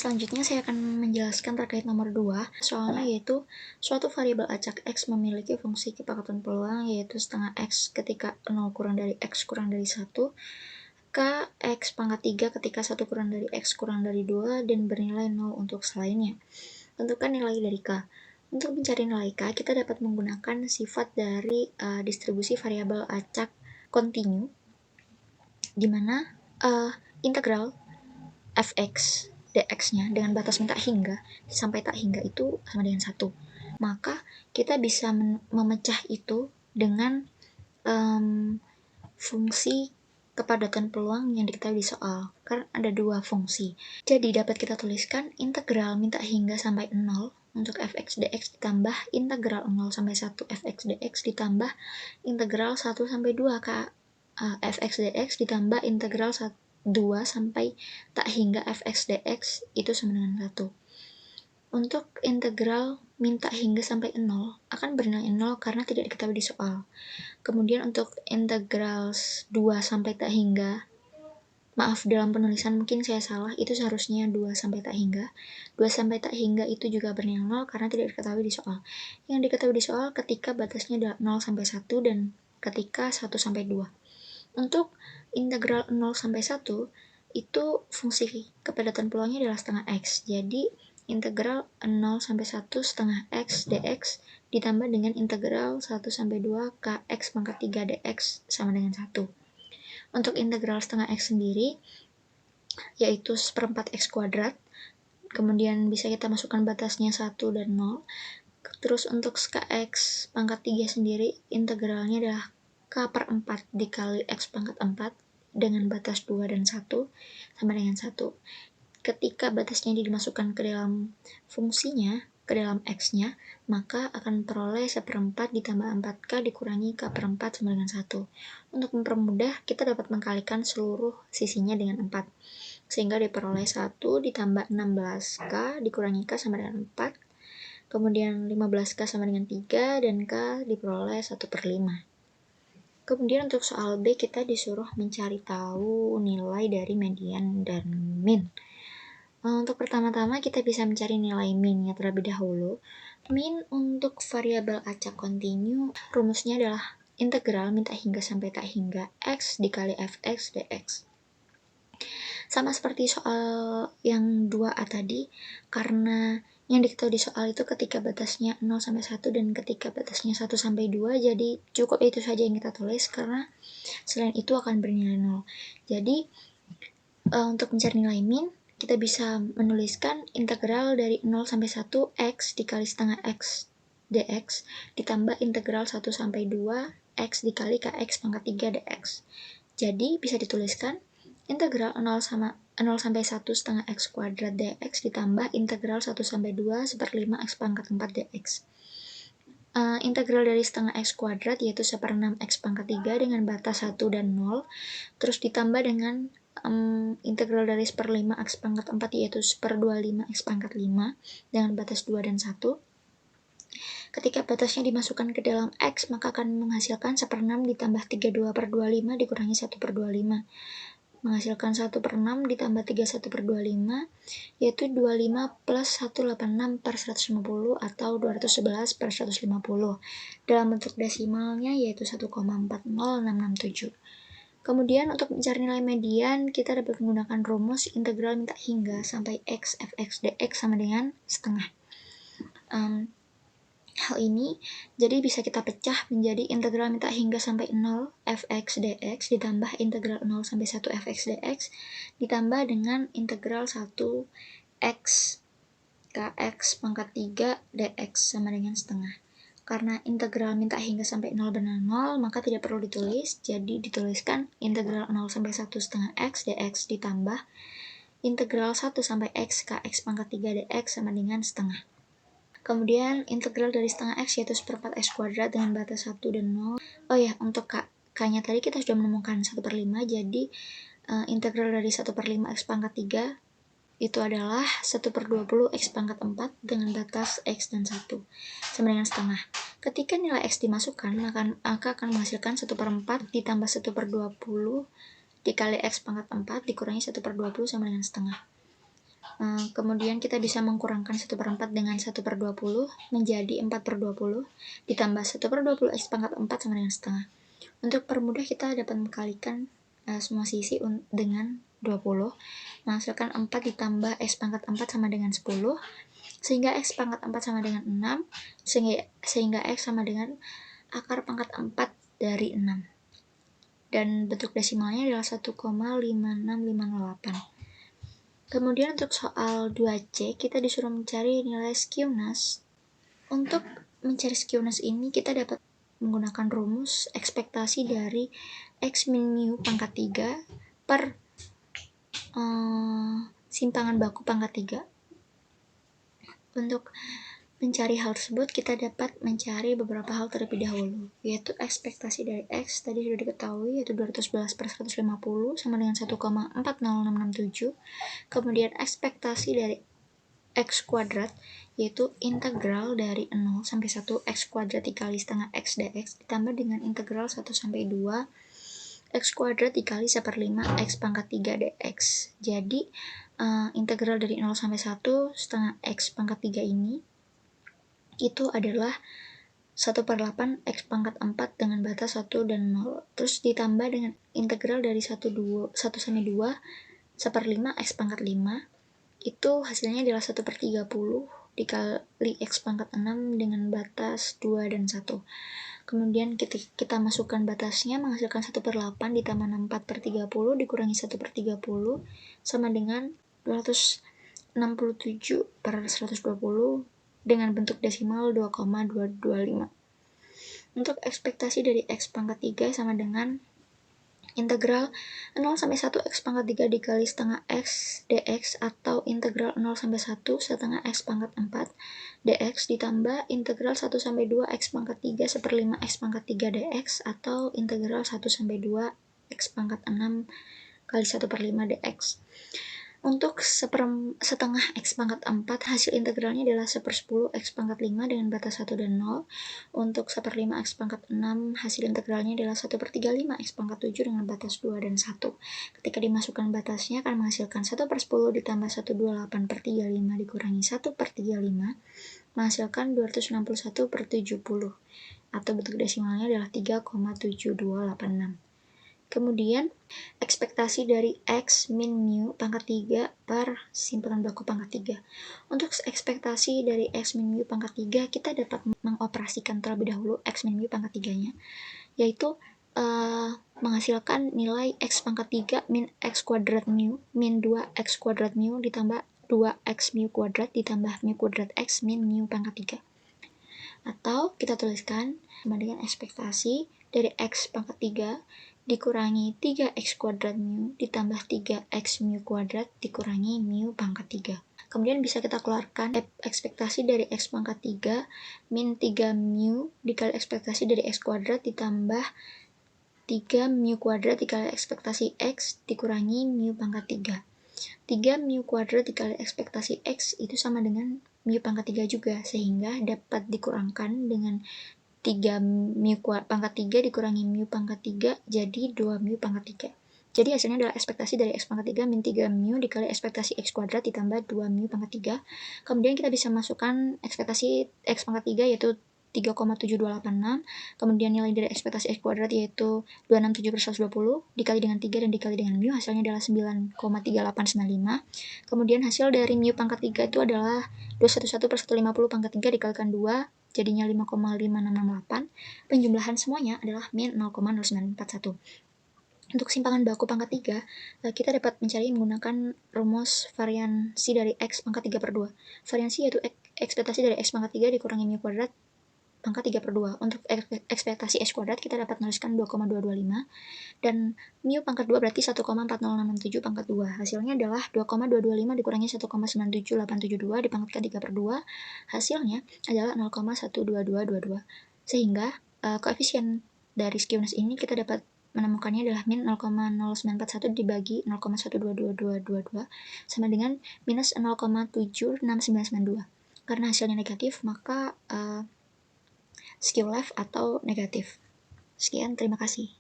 Selanjutnya saya akan menjelaskan terkait nomor 2, soalnya yaitu suatu variabel acak X memiliki fungsi kepakatan peluang yaitu setengah X ketika 0 kurang dari X kurang dari 1, K X pangkat 3 ketika 1 kurang dari X kurang dari 2, dan bernilai 0 untuk selainnya. Tentukan nilai dari K. Untuk mencari nilai K, kita dapat menggunakan sifat dari distribusi variabel acak kontinu, di mana integral fx dx-nya dengan batas min tak hingga sampai tak hingga itu sama dengan 1. Maka kita bisa memecah itu dengan fungsi kepadatan peluang yang diketahui di soal. Karena ada dua fungsi. Jadi dapat kita tuliskan integral min tak hingga sampai 0 untuk fx dx ditambah integral 0 sampai 1 fx dx ditambah integral 1 sampai 2 fx dx ditambah integral 2 sampai tak hingga fx dx itu sama dengan 1. Untuk integral min tak hingga sampai 0 akan bernilai 0 karena tidak diketahui di soal. Kemudian untuk integral 2 sampai tak hingga, maaf dalam penulisan mungkin saya salah, itu seharusnya 2 sampai tak hingga. 2 sampai tak hingga itu juga bernilai 0 karena tidak diketahui di soal. Yang diketahui di soal ketika batasnya adalah 0 sampai 1 dan ketika 1 sampai 2. Untuk integral 0 sampai 1 itu fungsi kepadatan peluangnya adalah setengah X. Jadi integral 0 sampai 1 setengah X dx ditambah dengan integral 1 sampai 2 Kx pangkat 3 dx sama dengan 1. Untuk integral setengah X sendiri yaitu seperempat X kuadrat, kemudian bisa kita masukkan batasnya 1 dan 0. Terus untuk Kx pangkat 3 sendiri integralnya adalah K per 4 dikali X pangkat 4 dengan batas 2 dan 1 sama dengan 1. Ketika batasnya dimasukkan ke dalam fungsinya, ke dalam X-nya, maka akan peroleh seperempat ditambah 4K dikurangi K per 4 sama dengan 1. Untuk mempermudah, kita dapat mengkalikan seluruh sisinya dengan 4. Sehingga diperoleh 1 ditambah 16K dikurangi K sama dengan 4. Kemudian 15K sama dengan 3 dan K diperoleh 1 per 5. Kemudian untuk soal B kita disuruh mencari tahu nilai dari median dan min. Untuk pertama-tama kita bisa mencari nilai minnya terlebih dahulu. Min untuk variabel acak kontinu rumusnya adalah integral min tak hingga sampai tak hingga X dikali fx dx. Sama seperti soal yang 2A tadi, karena yang diketahui di soal itu ketika batasnya 0 sampai 1 dan ketika batasnya 1 sampai 2, jadi cukup itu saja yang kita tulis karena selain itu akan bernilai 0. Jadi untuk mencari nilai min, kita bisa menuliskan integral dari 0 sampai 1 X dikali setengah X dx ditambah integral 1 sampai 2 X dikali Kx pangkat 3 dx. Jadi bisa dituliskan integral 0 sampai 1 setengah X kuadrat dx ditambah integral 1 sampai 2 1/5 X pangkat 4 dx. Integral dari setengah X kuadrat yaitu 1/6 X pangkat 3 dengan batas 1 dan 0, terus ditambah dengan integral dari 1/5 X pangkat 4 yaitu 1/25 X pangkat 5 dengan batas 2 dan 1. Ketika batasnya dimasukkan ke dalam X, maka akan menghasilkan 1/6 ditambah 32/25 dikurangi 1/25. Menghasilkan 1/6 ditambah 31/25, yaitu 25 plus 186/150 atau 211/150. Dalam bentuk desimalnya yaitu 1,40667. Kemudian untuk mencari nilai median, kita dapat menggunakan rumus integral min tak hingga sampai X fx dx sama dengan setengah. Hal ini jadi bisa kita pecah menjadi integral min tak hingga sampai 0 fx dx ditambah integral 0 sampai 1 fx dx ditambah dengan integral 1 x kx pangkat 3 dx sama dengan setengah. Karena integral min tak hingga sampai 0 benar 0, maka tidak perlu ditulis, jadi dituliskan integral 0 sampai 1 setengah x dx ditambah integral 1 sampai x kx pangkat 3 dx sama dengan setengah. Kemudian integral dari setengah x yaitu seperempat x kuadrat dengan batas 1 dan 0. Oh ya, untuk k-nya tadi kita sudah menemukan 1/5, jadi integral dari 1/5 x pangkat 3 itu adalah 1/20 X pangkat 4 dengan batas X dan 1 sama dengan setengah. Ketika nilai X dimasukkan, maka akan menghasilkan 1/4 ditambah 1/20 dikali X pangkat 4 dikurangi 1/20 sama dengan setengah. Kemudian kita bisa mengkurangkan 1/4 dengan 1/20 menjadi 4/20, ditambah 1/20 X pangkat 4 sama dengan setengah. Untuk permudah kita dapat mengkalikan semua sisi dengan 20, menghasilkan 4 ditambah X pangkat 4 sama dengan 10, sehingga X pangkat 4 sama dengan 6, sehingga X sama dengan akar pangkat 4 dari 6. Dan bentuk desimalnya adalah 1,5658. Kemudian untuk soal 2C, kita disuruh mencari nilai skewness. Untuk mencari skewness ini, kita dapat menggunakan rumus ekspektasi dari X min mu pangkat 3 per simpangan baku pangkat 3. Untuk mencari hal tersebut, kita dapat mencari beberapa hal terlebih dahulu, yaitu ekspektasi dari X tadi sudah diketahui, yaitu 211/150 sama dengan 1,40667. Kemudian ekspektasi dari X kuadrat, yaitu integral dari 0 sampai 1 X kuadrat dikali setengah X dx ditambah dengan integral 1 sampai 2 X kuadrat dikali 1/5 X pangkat 3 dx. Jadi integral dari 0 sampai 1 setengah X pangkat 3 ini itu adalah 1/8 X pangkat 4 dengan batas 1 dan 0. Terus ditambah dengan integral dari 1 sampai 2 1/5 X pangkat 5. Itu hasilnya adalah 1/30 dikali X pangkat 6 dengan batas 2 dan 1. Kemudian kita masukkan batasnya, menghasilkan 1/8 ditambah 4/30 dikurangi 1/30 sama dengan 267/120 dengan bentuk desimal 2,225. Untuk ekspektasi dari X pangkat 3 sama dengan integral 0 sampai 1 X pangkat 3 dikali setengah X dx atau integral 0 sampai 1 setengah X pangkat 4 dx ditambah integral 1 sampai 2 X pangkat 3 1/5 X pangkat 3 dx atau integral 1 sampai 2 X pangkat 6 kali 1/5 dx. Untuk setengah X pangkat 4, hasil integralnya adalah 1/10 X pangkat 5 dengan batas 1 dan 0. Untuk 1/5 X pangkat 6, hasil integralnya adalah 1/35 X pangkat 7 dengan batas 2 dan 1. Ketika dimasukkan batasnya akan menghasilkan 1/10 ditambah 128/35 dikurangi 1/35, menghasilkan 261/70, atau bentuk desimalnya adalah 3,7286. Kemudian, ekspektasi dari X min mu pangkat 3 per simpangan baku pangkat 3. Untuk ekspektasi dari X min mu pangkat 3, kita dapat mengoperasikan terlebih dahulu X min mu pangkat 3-nya, yaitu menghasilkan nilai X pangkat 3 min X kuadrat mu min 2 X kuadrat mu ditambah 2X mu kuadrat ditambah mu kuadrat X min mu pangkat 3. Atau kita tuliskan sama dengan ekspektasi dari X pangkat 3 dikurangi 3X kuadrat mu ditambah 3X mu kuadrat dikurangi mu pangkat 3. Kemudian bisa kita keluarkan ekspektasi dari X pangkat 3 min 3 mu dikali ekspektasi dari X kuadrat ditambah 3 mu kuadrat dikali ekspektasi X dikurangi mu pangkat 3. 3 mu kuadrat dikali ekspektasi X itu sama dengan mu pangkat 3 juga, sehingga dapat dikurangkan dengan 3 mu pangkat 3 dikurangi mu pangkat 3 jadi 2 mu pangkat 3. Jadi hasilnya adalah ekspektasi dari X pangkat 3 min 3 mu dikali ekspektasi X kuadrat ditambah 2 mu pangkat 3. Kemudian kita bisa masukkan ekspektasi X pangkat 3 yaitu 3,7286, kemudian nilai dari ekspektasi X kuadrat yaitu 267/120 dikali dengan 3 dan dikali dengan mu, hasilnya adalah 9,3895. Kemudian hasil dari mu pangkat 3 itu adalah 211/150 pangkat 3 dikalikan 2, jadinya 5,5668. Penjumlahan semuanya adalah min 0,0941. Untuk simpangan baku pangkat 3, kita dapat mencari menggunakan rumus variansi dari X pangkat 3/2. Variansi yaitu ekspektasi dari X pangkat 3 dikurangi mu kuadrat pangkat 3/2. Untuk ekspektasi X kuadrat kita dapat menuliskan 2,225 dan mu pangkat 2 berarti 1,40667 pangkat 2. Hasilnya adalah 2,225 dikurangi 1,978872 dipangkatkan 3/2. Hasilnya adalah 0,12222. Sehingga koefisien dari skewness ini kita dapat menemukannya adalah min 0,0941 dibagi 0,12222 sama dengan minus 0,76992. Karena hasilnya negatif, maka skew left atau negatif. Sekian, terima kasih.